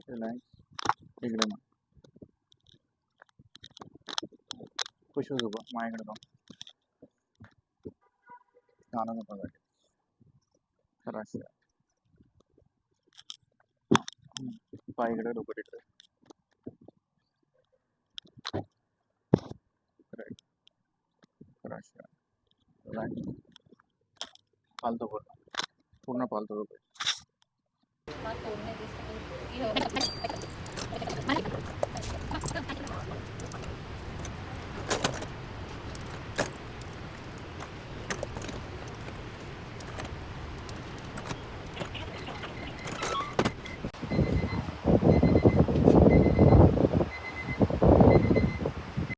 इकडे मग खुश होतो बा माझ्याकडे जाऊन आनंद होता गाडी खराशी पायकडे डोकं तिकडे खराशी पालतो पूर्ण पालतो